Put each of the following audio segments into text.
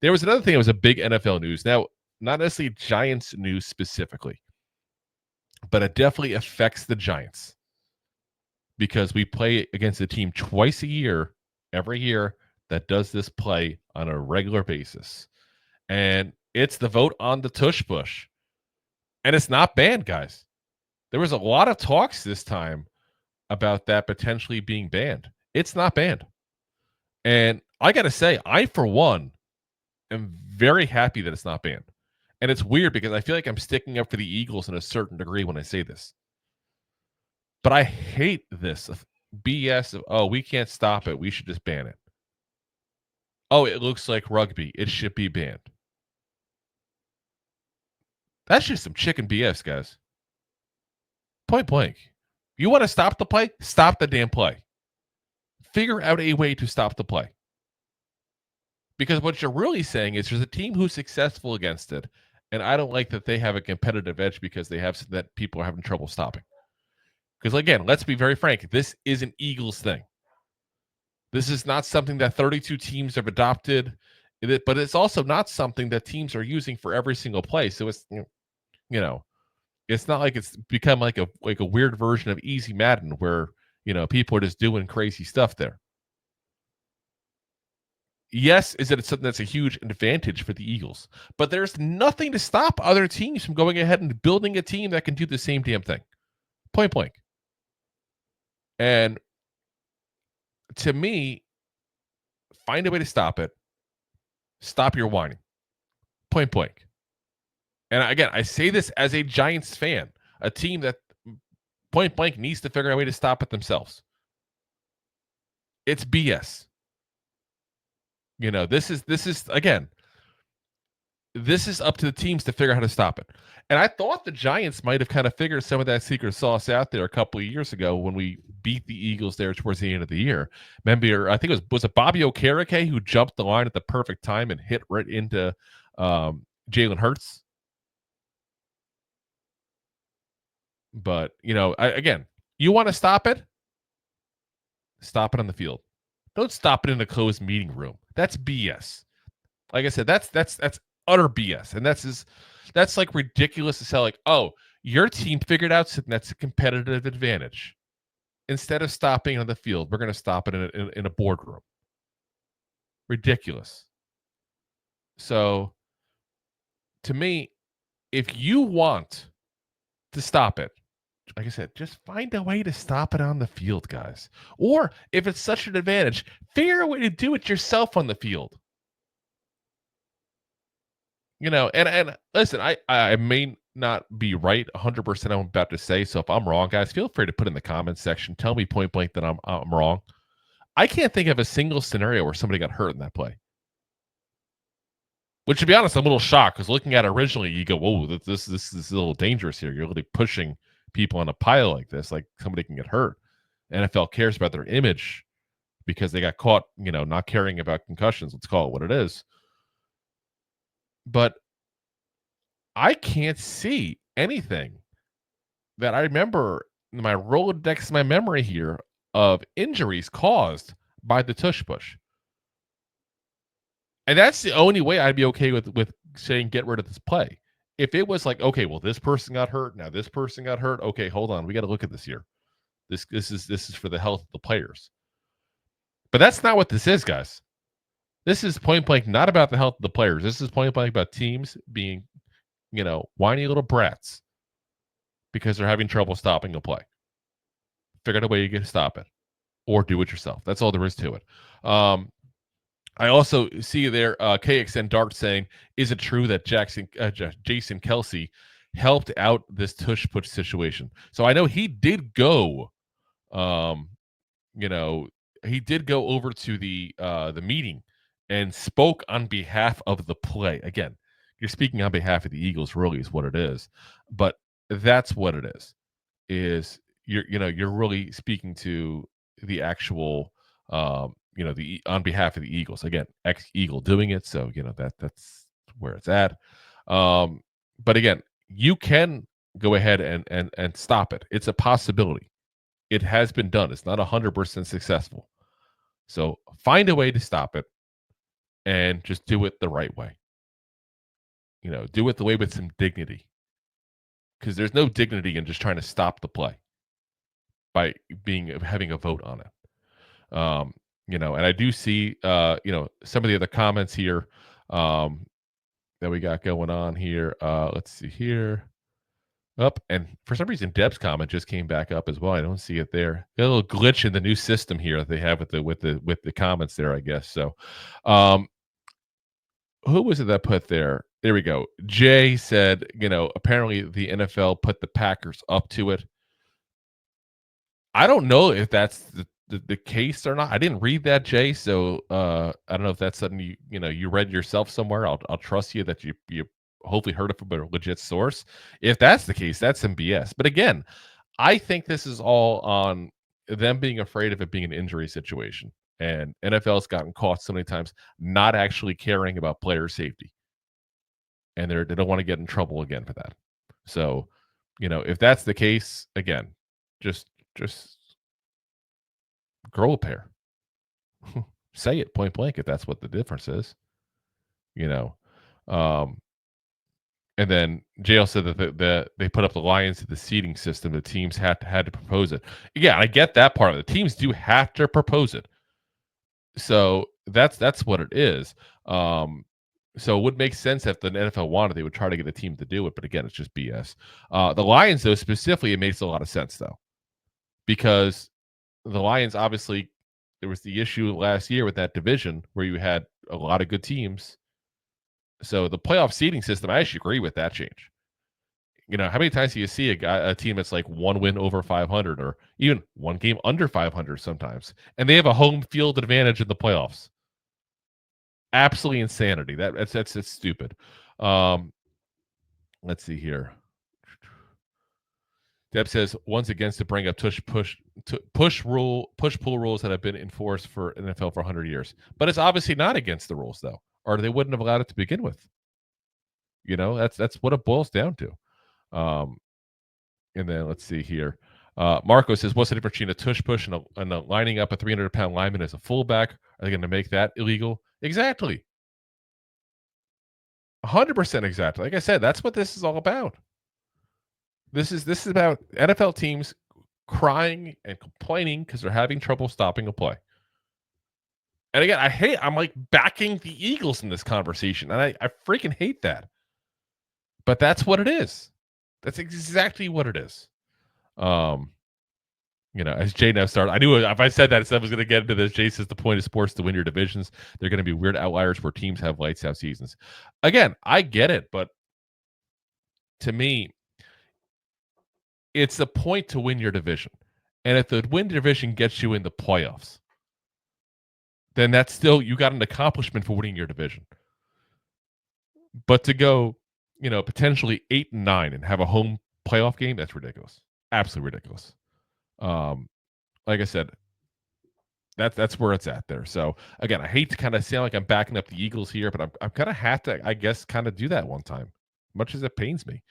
There was another thing that was a big NFL news. Now, not necessarily Giants news specifically, but it definitely affects the Giants because we play against a team twice a year, every year, that does this play on a regular basis. And it's the vote on the Tush Push. And it's not banned, guys. There was a lot of talks this time about that potentially being banned. It's not banned. And I got to say, I, for one, am very happy that it's not banned. And it's weird because I feel like I'm sticking up for the Eagles in a certain degree when I say this. But I hate this BS of, oh, we can't stop it. We should just ban it. Oh, it looks like rugby. It should be banned. That's just some chicken BS, guys. Point blank. You want to stop the play? Stop the damn play. Figure out a way to stop the play. Because what you're really saying is there's a team who's successful against it, and I don't like that they have a competitive edge because they have that people are having trouble stopping. Because again, let's be very frank, this is an Eagles thing. This is not something that 32 teams have adopted, but it's also not something that teams are using for every single play. So it's it's not like it's become like a weird version of Easy Madden where people are just doing crazy stuff there. Yes, is it something that's a huge advantage for the Eagles, but there's nothing to stop other teams from going ahead and building a team that can do the same damn thing. Point blank. And to me, find a way to stop it. Stop your whining. Point blank. And again, I say this as a Giants fan, a team that point blank needs to figure out a way to stop it themselves. It's BS. This is again, this is up to the teams to figure out how to stop it. And I thought the Giants might have kind of figured some of that secret sauce out there a couple of years ago when we beat the Eagles there towards the end of the year. Remember, I think was it Bobby Okereke who jumped the line at the perfect time and hit right into Jalen Hurts? But, again, you want to stop it? Stop it on the field. Don't stop it in a closed meeting room. That's BS. Like I said, that's utter BS. And that's like ridiculous to say, like, oh, your team figured out something that's a competitive advantage. Instead of stopping on the field, we're going to stop it in a boardroom. Ridiculous. So, to me, if you want to stop it, like I said, just find a way to stop it on the field, guys. Or if it's such an advantage, figure a way to do it yourself on the field. And listen, I may not be right 100% I'm about to say. So if I'm wrong, guys, feel free to put in the comments section. Tell me point blank that I'm wrong. I can't think of a single scenario where somebody got hurt in that play. Which, to be honest, I'm a little shocked because looking at it originally, you go, whoa, this is a little dangerous here. You're really pushing people on a pile like this, like somebody can get hurt. NFL cares about their image because they got caught, not caring about concussions. Let's call it what it is. But I can't see anything that I remember in my Rolodex, my memory here of injuries caused by the Tush Push. And that's the only way I'd be okay with saying get rid of this play. If it was like, okay, well, this person got hurt, now this person got hurt. Okay, hold on, we got to look at this here. This is for the health of the players. But that's not what this is, guys. This is point blank not about the health of the players. This is point blank about teams being, whiny little brats because they're having trouble stopping a play. Figure out a way you can stop it, or do it yourself. That's all there is to it. I also see there KXN Dark saying, is it true that Jason Kelce helped out this Tush Push situation? So I know he did go, he did go over to the meeting and spoke on behalf of the play. Again, you're speaking on behalf of the Eagles, really is what it is. But that's what it is. Is you're really speaking to the actual the on behalf of the Eagles. Again, ex-Eagle doing it, so that's where it's at. But again, you can go ahead and stop it. It's a possibility. It has been done. It's not 100% successful. So find a way to stop it and just do it the right way. Do it the way with some dignity, because there's no dignity in just trying to stop the play by having a vote on it. And I do see, some of the other comments here that we got going on here. Let's see here. Up, and for some reason, Deb's comment just came back up as well. I don't see it there. Got a little glitch in the new system here that they have with the comments there, I guess. So, who was it that put there? There we go. Jay said, apparently the NFL put the Packers up to it. I don't know if that's the case or not. I didn't read that, Jay. So I don't know if that's something you read yourself somewhere. I'll trust you that you hopefully heard it from a legit source. If that's the case, that's some BS. But again, I think this is all on them being afraid of it being an injury situation. And NFL's gotten caught so many times not actually caring about player safety. And they don't want to get in trouble again for that. So, if that's the case, again, just grow a pair. Say it point blank if that's what the difference is. And then JL said that they put up the Lions to the seeding system. The teams had to propose it. Yeah, I get that part of it. The teams do have to propose it. So that's what it is. So it would make sense if the NFL wanted, they would try to get a team to do it. But again, it's just BS. The Lions, though, specifically, it makes a lot of sense, though, because the Lions, obviously, there was the issue last year with that division where you had a lot of good teams. So the playoff seeding system, I actually agree with that change. How many times do you see a team that's like one win over 500 or even one game under 500 sometimes, and they have a home field advantage in the playoffs? Absolutely insanity. That's stupid. Let's see here. Deb says once again to bring up push pull rules that have been enforced for NFL for 100 years, but it's obviously not against the rules though, or they wouldn't have allowed it to begin with. That's what it boils down to. And then let's see here. Marco says, what's the difference between a tush push and a lining up a 300-pound lineman as a fullback? Are they going to make that illegal? Exactly. 100% exactly. Like I said, that's what this is all about. This is about NFL teams crying and complaining because they're having trouble stopping a play. And again, I'm like backing the Eagles in this conversation, and I freaking hate that. But that's what it is. That's exactly what it is. As Jay now started, I knew if I said that, I was going to get into this. Jay says the point of sports to win your divisions. They're going to be weird outliers where teams have lights out seasons. Again, I get it, but to me, it's the point to win your division. And if the win division gets you in the playoffs, then that's still, you got an accomplishment for winning your division. But to go, potentially 8-9 and have a home playoff game, that's ridiculous. Absolutely ridiculous. Like I said, that's where it's at there. So again, I hate to kind of sound like I'm backing up the Eagles here, but I'm kind of have to, I guess, kind of do that one time, much as it pains me.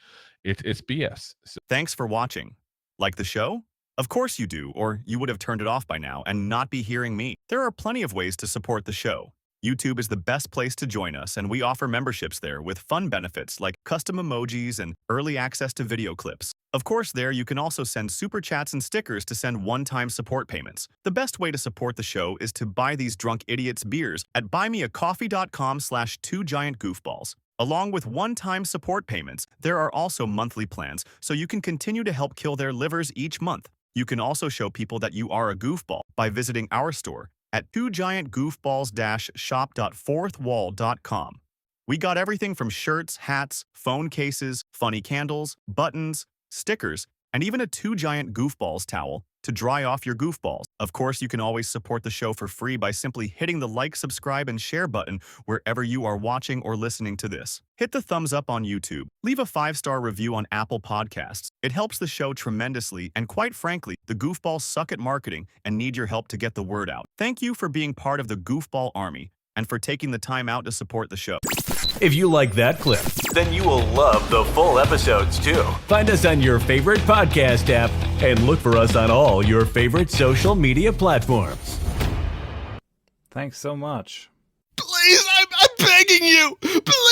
It's BS. So. Thanks for watching. Like the show? Of course you do, or you would have turned it off by now and not be hearing me. There are plenty of ways to support the show. YouTube is the best place to join us, and we offer memberships there with fun benefits like custom emojis and early access to video clips. Of course, there you can also send super chats and stickers to send one-time support payments. The best way to support the show is to buy these drunk idiots beers at buymeacoffee.com/2giantgoofballs. Along with one-time support payments, there are also monthly plans, so you can continue to help kill their livers each month. You can also show people that you are a goofball by visiting our store at 2giantgoofballs-shop.fourthwall.com. We got everything from shirts, hats, phone cases, funny candles, buttons, stickers, and even a 2 Giant Goofballs towel to dry off your goofballs. Of course, you can always support the show for free by simply hitting the like, subscribe, and share button wherever you are watching or listening to this. Hit the thumbs up on YouTube. Leave a 5-star review on Apple Podcasts. It helps the show tremendously, and quite frankly, the Goofballs suck at marketing and need your help to get the word out. Thank you for being part of the Goofball Army and for taking the time out to support the show. If you like that clip, then you will love the full episodes too. Find us on your favorite podcast app and look for us on all your favorite social media platforms. Thanks so much. Please, I'm begging you. Please.